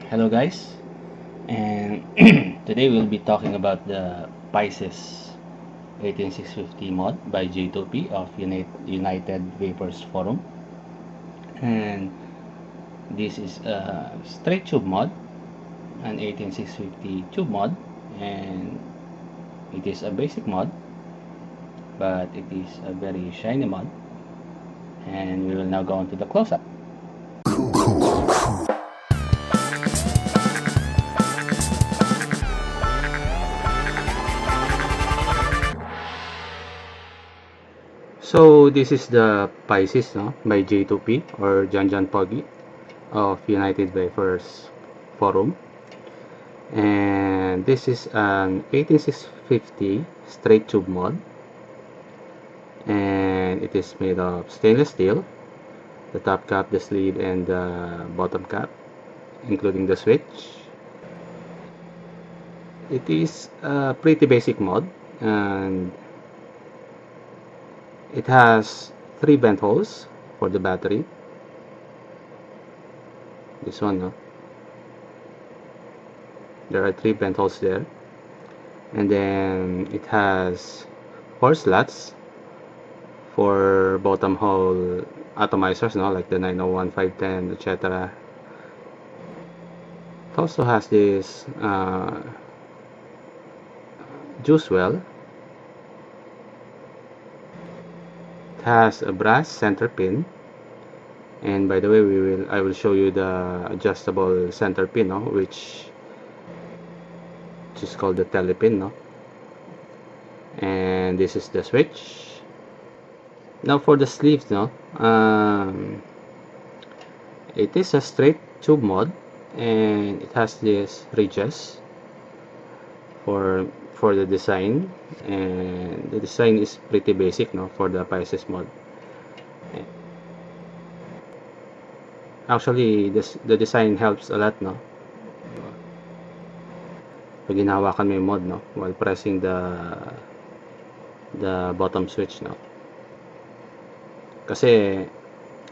Hello guys, and today we'll be talking about the Pisces 18650 mod by J2P of United Vapors Forum. And this is a straight tube mod, an 18650 tube mod, and it is a basic mod, but it is a very shiny mod. And we will now go on to the close-up. So this is the Pisces, no, by J2P or Janjan Poggi of United Vapors Forum, and this is an 18650 straight tube mod, and it is made of stainless steel, the top cap, the sleeve, and the bottom cap, including the switch. It is a pretty basic mod, and it has 3 vent holes for the battery. This one, no? There are 3 vent holes there, and then it has 4 slots for bottom hole atomizers, no, like the 901, 510, etc. It also has this juice well. It has a brass center pin, and by the way, I will show you the adjustable center pin, no, which is called the telepin, no. And this is the switch. Now for the sleeves, no, it is a straight tube mod, and it has this ridges for the design, and the design is pretty basic, no, for the Pisces mod. Actually, the design helps a lot, no, pag hinawakan mo yung mod, no, while pressing the bottom switch, no, kasi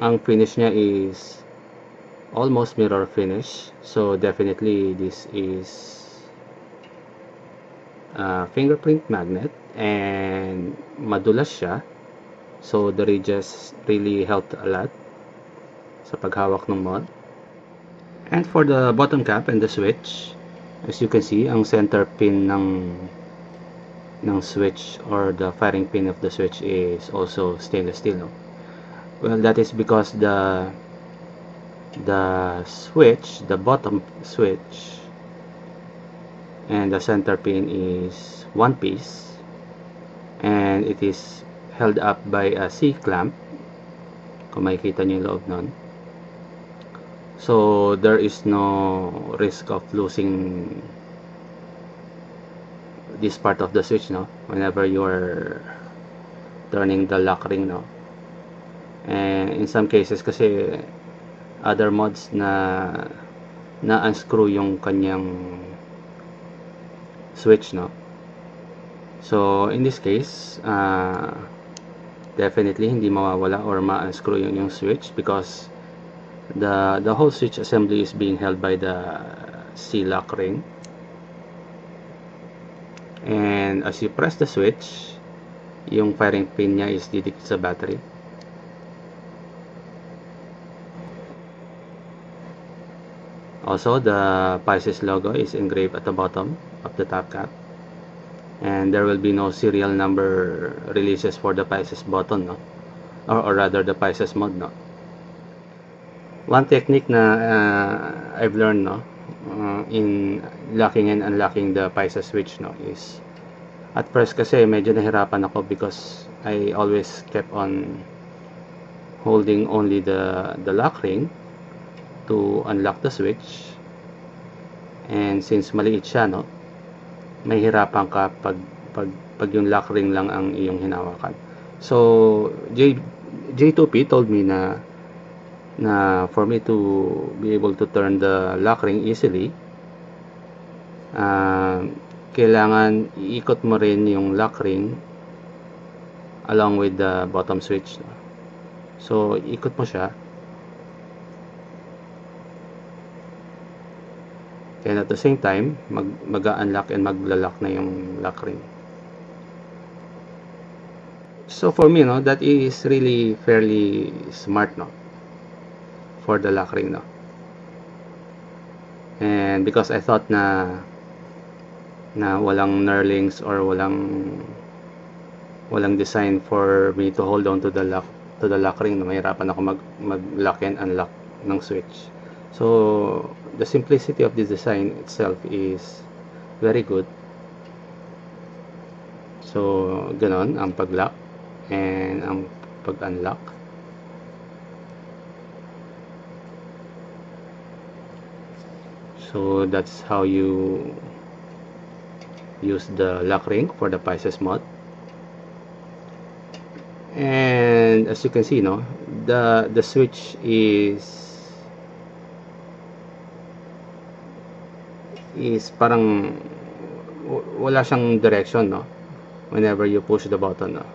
ang finish niya is almost mirror finish, so definitely this is fingerprint magnet, and madulas siya, so the ridges really helped a lot sa paghawak ng mod. And for the bottom cap and the switch, as you can see, ang center pin ng switch, or the firing pin of the switch, is also stainless steel, no? Well, that is because the switch, the bottom switch, and the center pin is one piece, and it is held up by a C-clamp, kung makikita nyo yung loob nun. So there is no risk of losing this part of the switch, no, whenever you are turning the lock ring, no. And in some cases kasi other mods na unscrew yung kanyang switch, no. So in this case, definitely hindi mawawala or ma-unscrew yung switch, because the whole switch assembly is being held by the C-lock ring. And as you press the switch, yung firing pin niya is didikit sa battery. Also, the Pisces logo is engraved at the bottom of the top cap, and there will be no serial number releases for the Pisces button, no, or rather the Pisces mod, no. One technique na I've learned, no, in locking and unlocking the Pisces switch, no, is at first kasi medyo nahirapan ako because I always kept on holding only the lock ring to unlock the switch, and since maliit siya, no, mahihirapan ka pag yung lock ring lang ang iyong hinawakan. So J2P told me na for me to be able to turn the lock ring easily, kailangan iikot mo rin yung lock ring along with the bottom switch, no? So ikot mo siya, And at the same time, mag-unlock and magla-lock na yung lock ring. So for me, no, that is really fairly smart, no, for the lock ring, no. And because I thought na walang knurlings or walang design for me to hold on to the lock ring, no, mahirapan ako mag-lock and unlock ng switch. So the simplicity of this design itself is very good. So ganon ang pag-lock and ang pag-unlock. So that's how you use the lock ring for the Pisces mod. And as you can see, no, the switch is parang wala siyang direction, no, whenever you push the button, no,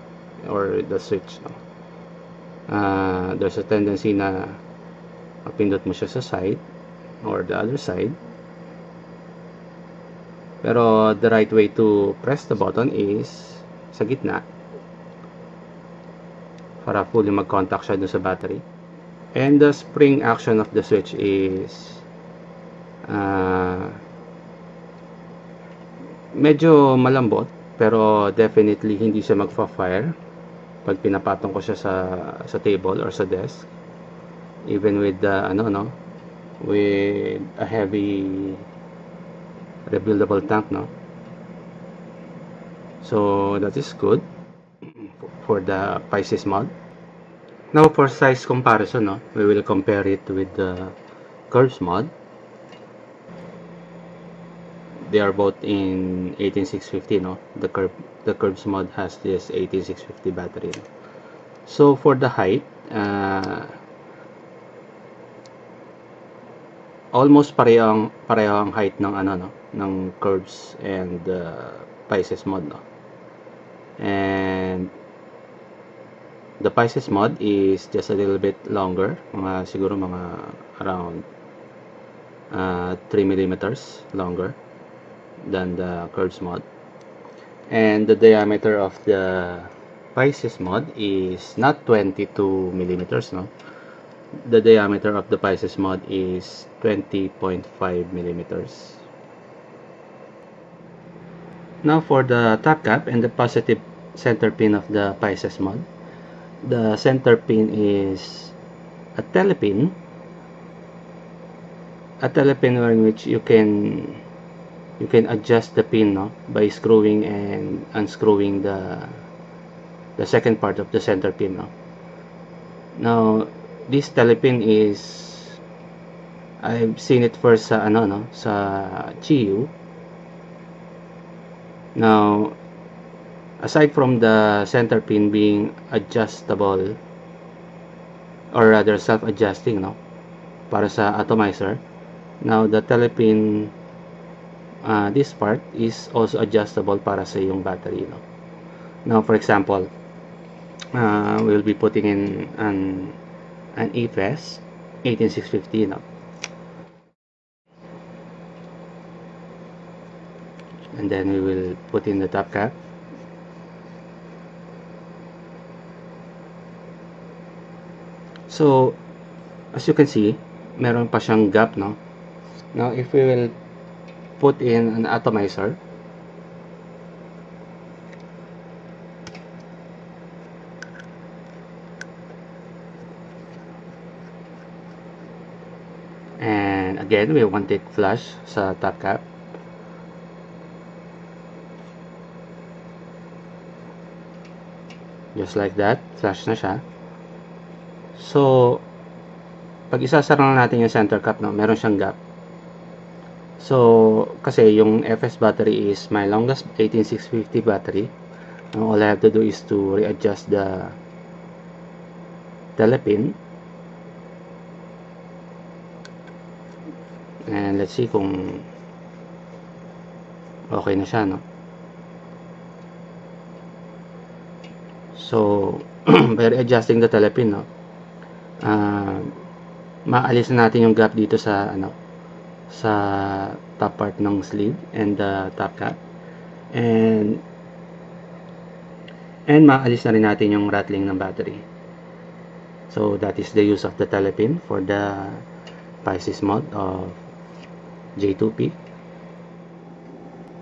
or the switch, no. There's a tendency na mapindot mo siya sa side or the other side, pero the right way to press the button is sa gitna para fully mag-contact siya dun sa battery. And the spring action of the switch is medyo malambot, pero definitely hindi siya magfa-fire pag pinapatong ko siya sa table or sa desk, even with the with a heavy rebuildable tank, no. So that is good for the Pisces mod. Now for size comparison, no, we will compare it with the Curves mod. They are both in 18650, no. The Curves mod has this 18650 battery. So for the height, almost pareho ang height ng ng Curves and Pisces mod, no. And the Pisces mod is just a little bit longer, siguro around 3 millimeters longer than the Curves mod. And the diameter of the Pisces mod is not 22 millimeters, no. The diameter of the Pisces mod is 20.5 millimeters. Now for the top cap and the positive center pin of the Pisces mod. The center pin is a telepin in which you can adjust the pin, no, by screwing and unscrewing the second part of the center pin, no. Now this telepin is, I've seen it first sa sa Chiyu. Now aside from the center pin being adjustable, or rather self-adjusting, no, para sa atomizer, now the telepin, this part is also adjustable para sa yung battery, no. Now for example, we'll be putting in an EFES 18650, no. And then we will put in the top cap. So as you can see, meron pa siyang gap, no. Now if we will put in an atomizer, and again we want it flush sa top cap, just like that, flush na siya. So pag isasara na natin yung center cap, no, meron siyang gap. So kasi yung FS battery is my longest 18650 battery. Now all I have to do is to readjust the telepin, and let's see kung okay na siya, no. So by readjusting the telepin, no, maalis na natin yung gap dito sa sa top part ng sleeve and the top cap, and maalis na rin natin yung rattling ng battery. So that is the use of the telepin for the Pisces mod of J2P.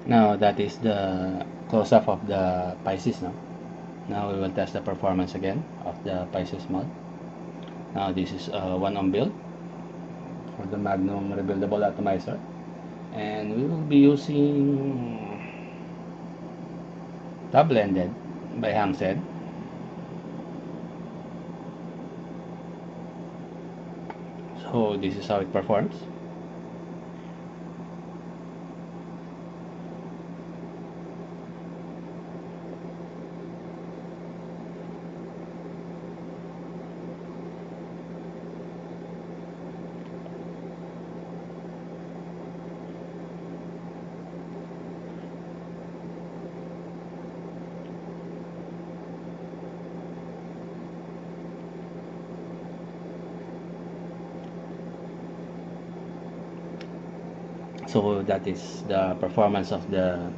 Now that is the close-up of the Pisces now. Now we will test the performance again of the Pisces mod. Now this is a 1-ohm build for the Magnum rebuildable atomizer, and we will be using top blended by Hangzed. So this is how it performs. So that is the performance of the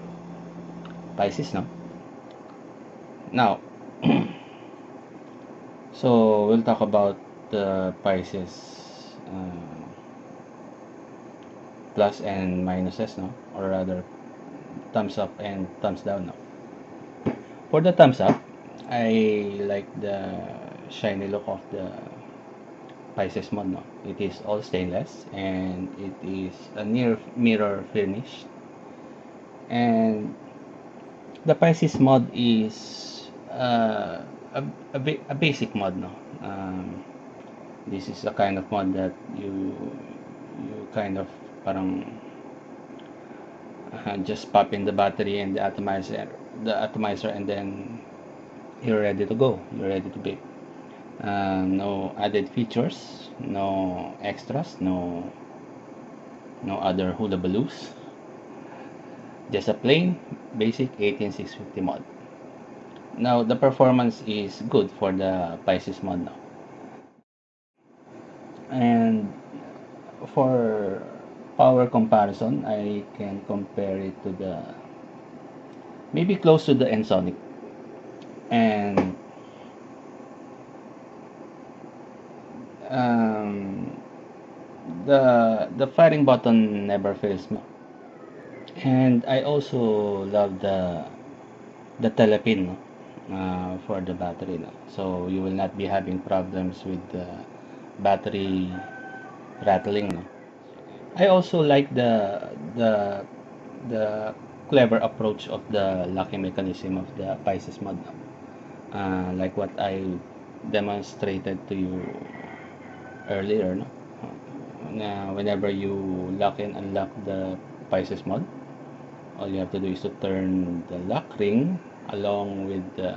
Pisces now. So we'll talk about the Pisces plus and minuses or rather thumbs up and thumbs down For the thumbs up, I like the shiny look of the Pisces mod It is all stainless and it is a near mirror finish, and the Pisces mod is a basic mod this is a kind of mod that you kind of parang just pop in the battery and the atomizer and then you're ready to go, you're ready to bake. No added features, no extras, no other hula baloos, just a plain basic 18650 mod. Now the performance is good for the Pisces mod and for power comparison, I can compare it to the maybe close to the Ensoniq, and the firing button never fails me, and I also love the telepin for the battery so you will not be having problems with the battery rattling I also like the clever approach of the locking mechanism of the Pisces mod like what I demonstrated to you earlier whenever you lock and unlock the Pisces mod, all you have to do is to turn the lock ring along with the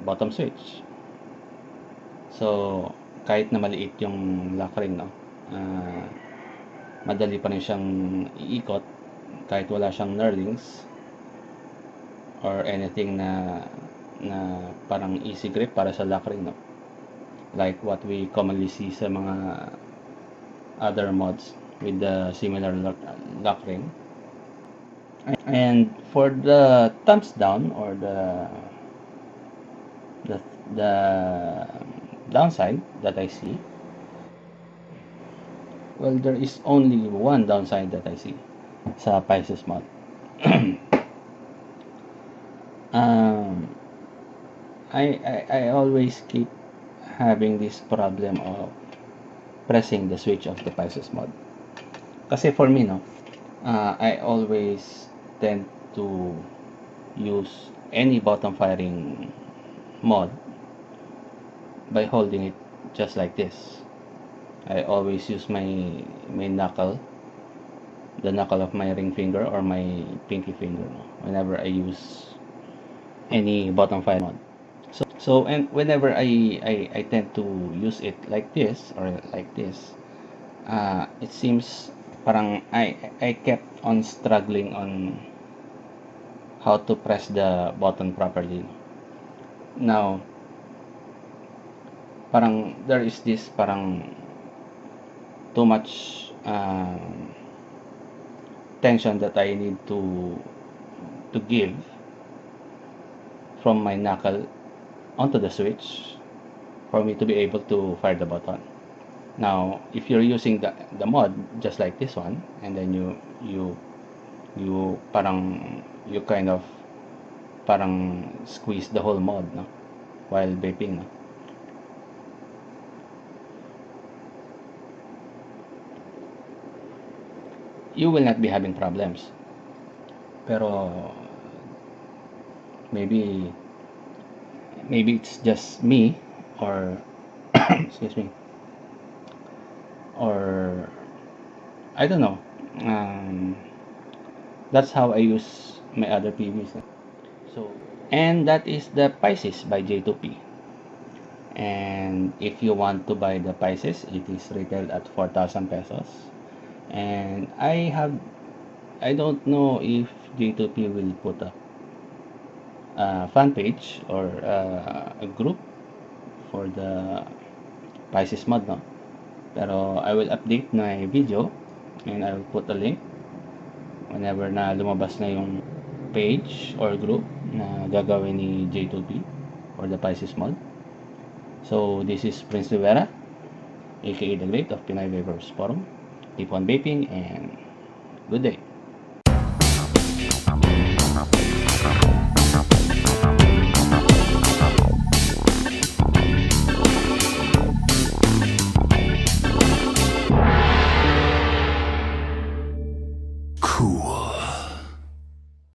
bottom switch. So kahit na maliit yung lock ring madali pa rin siyang iikot kahit wala siyang knurlings or anything na parang easy grip para sa lock ring like what we commonly see sa mga other mods with the similar lock ring. And for the thumbs down or the downside that I see, well, there is only one downside that I see sa Pisces mod. I always keep having this problem of pressing the switch of the Pisces mod. Kasi for me, I always tend to use any bottom firing mod by holding it just like this. I always use my knuckle, the knuckle of my ring finger or my pinky finger whenever I use any bottom firing mod. So and whenever I tend to use it like this or like this, it seems parang I kept on struggling on how to press the button properly. Now parang there is this parang too much tension that I need to give from my knuckle onto the switch for me to be able to fire the button. Now, if you're using the mod just like this one, and then you kind of parang squeeze the whole mod, no, while vaping, no, you will not be having problems. Pero maybe it's just me, or excuse me, or I don't know. That's how I use my other PVs. So, and that is the Pisces by J2P. And if you want to buy the Pisces, it is retailed at 4,000 pesos. And I don't know if J2P will put a fan page or a group for the Pisces mod, no? Pero I will update my video and I will put a link whenever na lumabas na yung page or group na gagawin ni J2P for the Pisces mod. So this is Prince Rivera, aka The Great of Pinay Vapers Forum. Keep on vaping and good day.